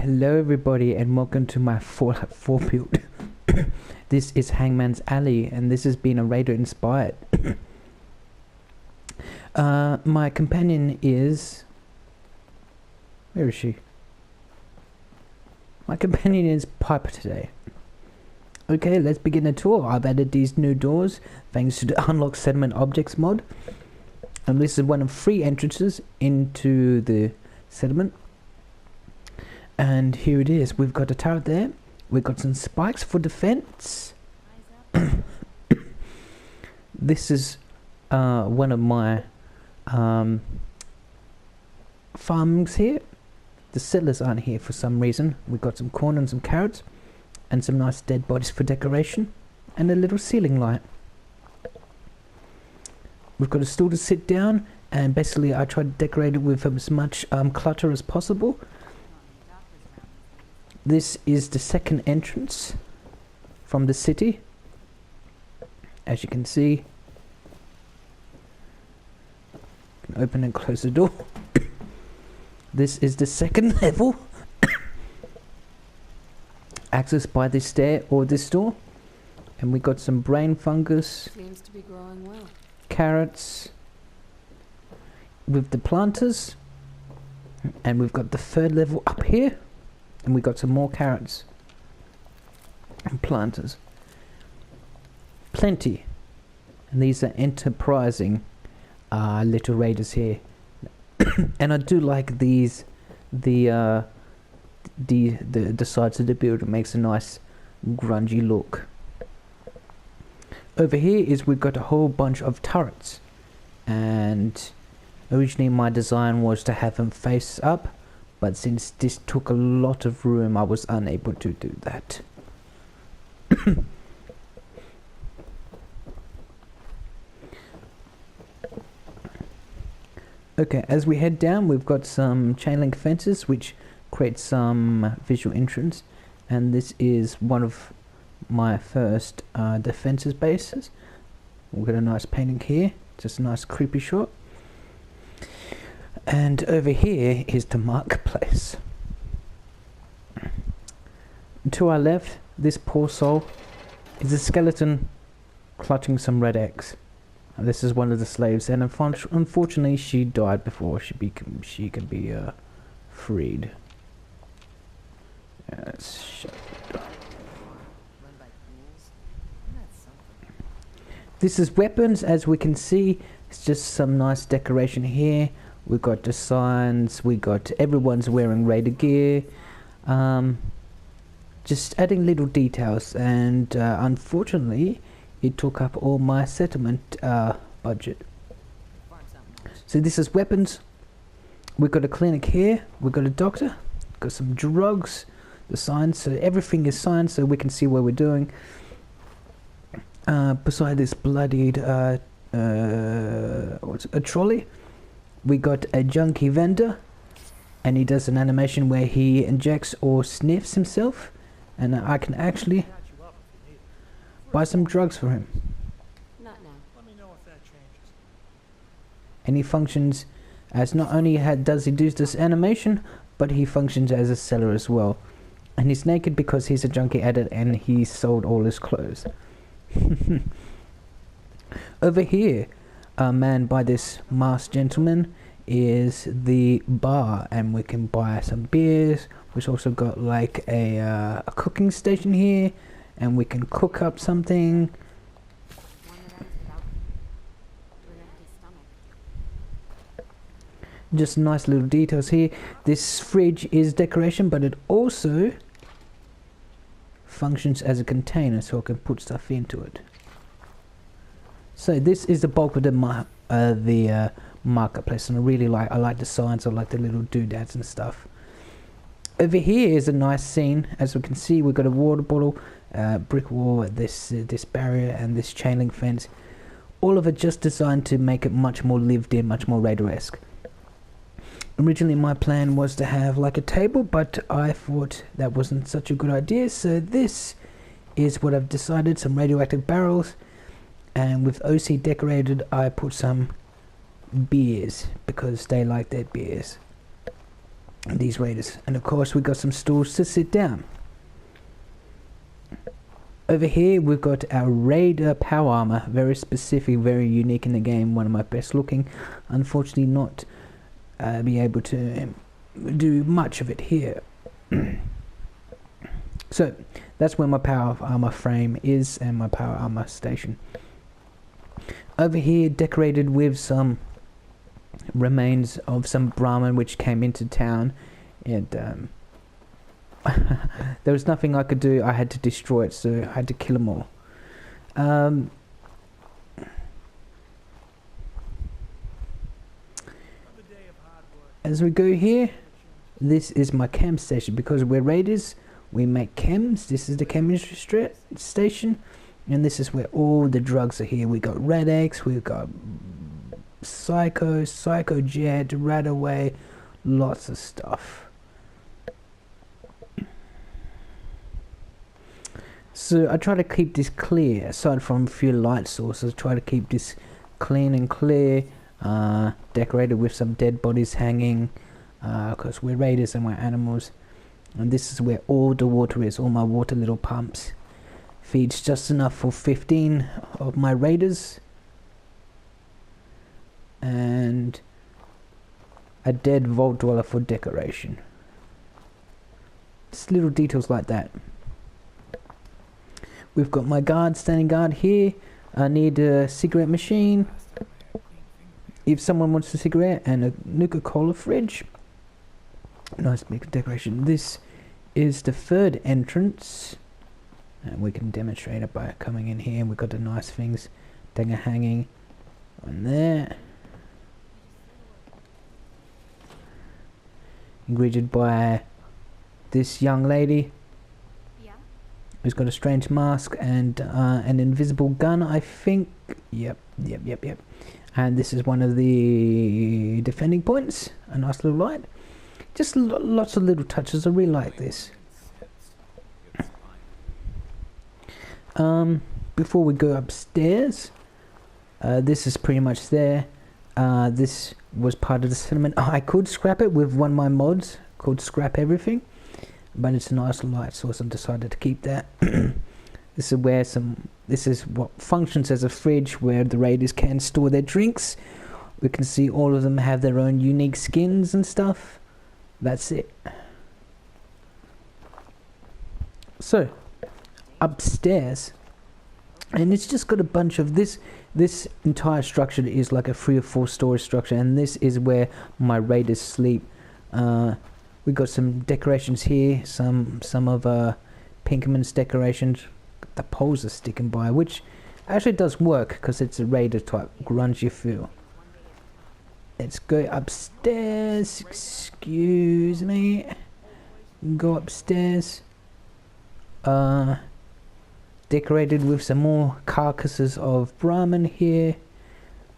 Hello everybody and welcome to my Fallout 4 build. This is Hangman's Alley and this has been a Raider inspired. My companion is... Where is she? My companion is Piper today. Okay, let's begin the tour. I've added these new doors thanks to the Unlock Settlement Objects mod. And this is one of 3 entrances into the settlement. And here it is. We've got a turret there. We've got some spikes for defense. This is one of my farms here. The settlers aren't here for some reason. We've got some corn and some carrots and some nice dead bodies for decoration and a little ceiling light. We've got a stool to sit down, and basically I tried to decorate it with as much clutter as possible. This is the second entrance from the city. As you can see, you can open and close the door. This is the second level, accessed by this stair or this door. And we got some brain fungus. Seems to be growing well. Carrots with the planters, and we've got the third level up here. And we got some more carrots and planters. Plenty. And these are enterprising little raiders here. And I do like these, the sides of the build. It makes a nice grungy look. Over here is we've got a whole bunch of turrets. And originally my design was to have them face up. But since this took a lot of room, I was unable to do that. Okay, as we head down, we've got some chain link fences which create some visual entrance. And this is one of my first defenses bases. We've got a nice painting here, just a nice creepy shot. And over here is the marketplace. To our left, this poor soul is a skeleton clutching some red eggs. And this is one of the slaves, and unfortunately she died before she can be freed. Let's shut it down. This is weapons, as we can see. It's just some nice decoration here. We got the signs, we got everyone's wearing Raider gear, just adding little details, and unfortunately it took up all my settlement budget. So this is weapons. We got a clinic here, we got a doctor, got some drugs, the signs, so everything is signed so we can see what we're doing. Beside this bloodied a trolley, we got a junkie vendor, and he does an animation where he injects or sniffs himself, and I can actually buy some drugs for him. Not now. Let me know if that changes. And he functions as, not only does he do this animation, but he functions as a seller as well. And he's naked because he's a junkie addict and he sold all his clothes. Over here, manned by this masked gentleman, is the bar, and we can buy some beers. We've also got like a cooking station here, and we can cook up something. Just nice little details here. This fridge is decoration, but it also functions as a container, so I can put stuff into it. So this is the bulk of the marketplace, and I like the signs, I like the little doodads and stuff. Over here is a nice scene. As we can see, we've got a water bottle, brick wall, this barrier, and this chain link fence. All of it just designed to make it much more lived in, much more Raider-esque. Originally my plan was to have like a table, but I thought that wasn't such a good idea, so this is what I've decided: some radioactive barrels. And with OCDecorator, I put some beers because they like their beers. these raiders. And of course we got some stools to sit down. Over here we've got our Raider power armor, very specific, very unique in the game, one of my best looking. Unfortunately not be able to do much of it here. So that's where my power armor frame is and my power armor station. Over here decorated with some remains of some Brahmin which came into town, and there was nothing I could do. I had to destroy it, so I had to kill them all. As we go here, this is my chem station. Because we're raiders, we make chems. This is the chemistry station, and this is where all the drugs are here. We got Red X, we got Psycho, Psycho Jet, Radaway, lots of stuff. So I try to keep this clear, aside from a few light sources. Try to keep this clean and clear, decorated with some dead bodies hanging, because we're raiders and we're animals. And this is where all the water is, all my water little pumps. Feeds just enough for 15 of my raiders. And a dead vault dweller for decoration. Just little details like that. We've got my guard, standing guard here. I need a cigarette machine, if someone wants a cigarette, and a Nuka-Cola fridge. Nice big decoration. This is the third entrance, and we can demonstrate it by coming in here. We've got the nice things that are hanging on there. Greeted by this young lady who's got a strange mask and an invisible gun, I think. Yep. And this is one of the defending points. A nice little light. Just lots of little touches. I really like this. Before we go upstairs, this is pretty much there. This was part of the settlement. I could scrap it with one of my mods called Scrap Everything, but it's a nice light source. I've decided to keep that. This is where this is what functions as a fridge where the raiders can store their drinks. We can see all of them have their own unique skins and stuff. That's it. So upstairs, and it's just got a bunch of this entire structure is like a 3 or 4 story structure, and this is where my raiders sleep. We got some decorations here, some of Pinkman's decorations. The poles are sticking by, which actually does work because it's a raider type grungy feel. Let's go upstairs. Excuse me. Go upstairs. Decorated with some more carcasses of Brahmin here.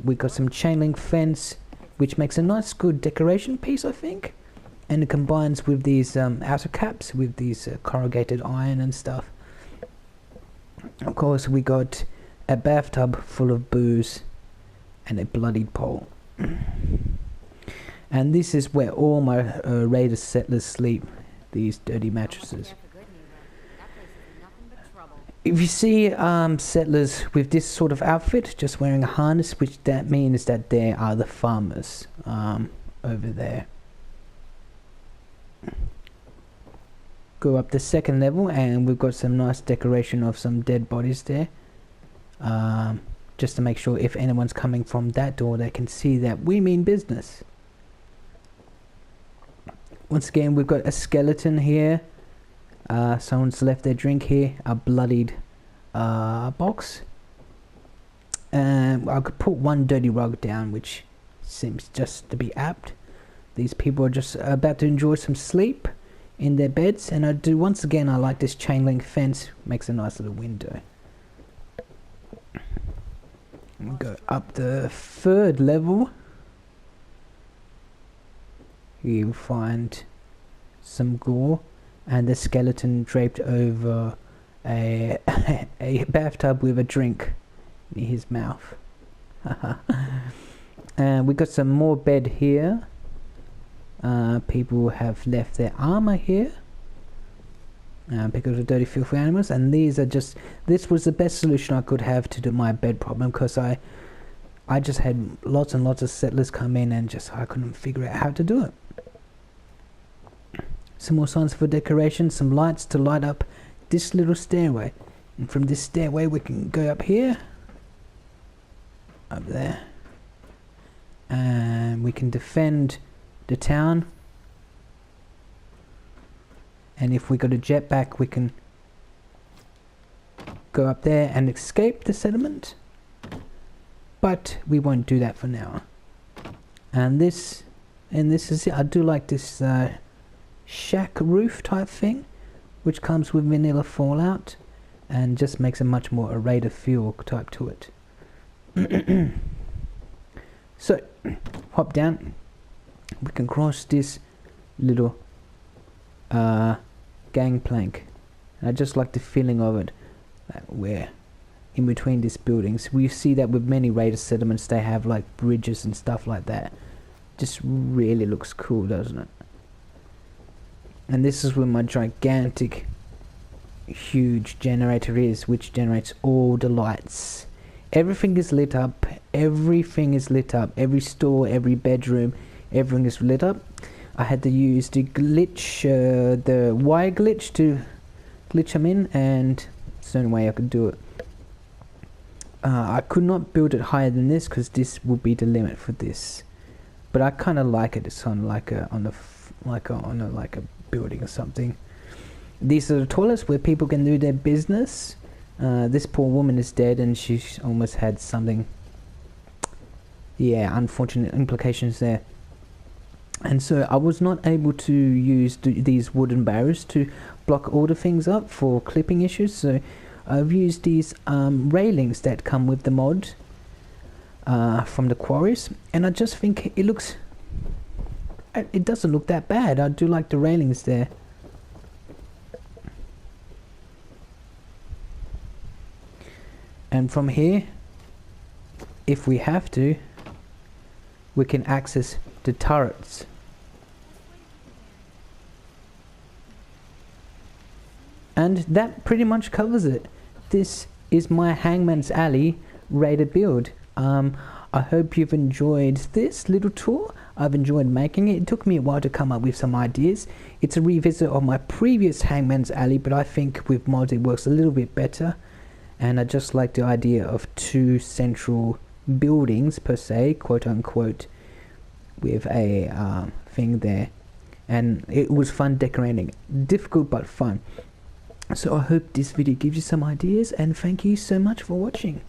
We got some chain link fence, which makes a nice good decoration piece, I think. And it combines with these outer caps with these corrugated iron and stuff. Of course, we got a bathtub full of booze and a bloodied pole. And this is where all my raider settlers sleep, these dirty mattresses. If you see settlers with this sort of outfit, just wearing a harness, which that means that they are the farmers over there. Go up the second level, and we've got some nice decoration of some dead bodies there. Just to make sure if anyone's coming from that door, they can see that we mean business. Once again, we've got a skeleton here. Someone's left their drink here, a bloodied box. I could put one dirty rug down, which seems just to be apt. These people are just about to enjoy some sleep in their beds, and once again I like this chain link fence, makes a nice little window. We go up the third level. You find some gore and the skeleton draped over a bathtub with a drink near his mouth. And we got some more bed here. People have left their armor here because of dirty, filthy animals, and these are just. This was the best solution I could have to my bed problem, because I just had lots and lots of settlers come in, and I couldn't figure out how to do it. Some more signs for decoration, some lights to light up this little stairway, and from this stairway we can go up here, up there, and we can defend the town. And if we got a jetpack, we can go up there and escape the settlement, but we won't do that for now. And this is it. I do like this shack roof type thing, which comes with vanilla Fallout and just makes a much more a rate of fuel type to it. So hop down, we can cross this little gangplank. I just like the feeling of it, that we're in between these buildings. We see that with many raider settlements, they have like bridges and stuff like that. Just really looks cool, doesn't it? And this is where my gigantic huge generator is, which generates all the lights. Everything is lit up, everything is lit up, every store, every bedroom, everything is lit up. I had to use the glitch, the wire glitch to glitch them in, and it's the only way I could do it. I could not build it higher than this because this will be the limit for this. But I kind of like it. It's on like a building or something. These are the toilets where people can do their business. This poor woman is dead, and she's almost had something. Yeah, unfortunate implications there. And so I was not able to use these wooden barriers to block all the things up for clipping issues, so I've used these railings that come with the mod from the quarries, and I just think it looks, it doesn't look that bad. I do like the railings there. And from here, if we have to, we can access the turrets. And that pretty much covers it. This is my Hangman's Alley rated build. I hope you've enjoyed this little tour. I've enjoyed making it. It took me a while to come up with some ideas. It's a revisit of my previous Hangman's Alley, but I think with mods it works a little bit better. And I just like the idea of two central buildings per se, quote unquote, with a thing there. And it was fun decorating. Difficult but fun. So I hope this video gives you some ideas, and thank you so much for watching.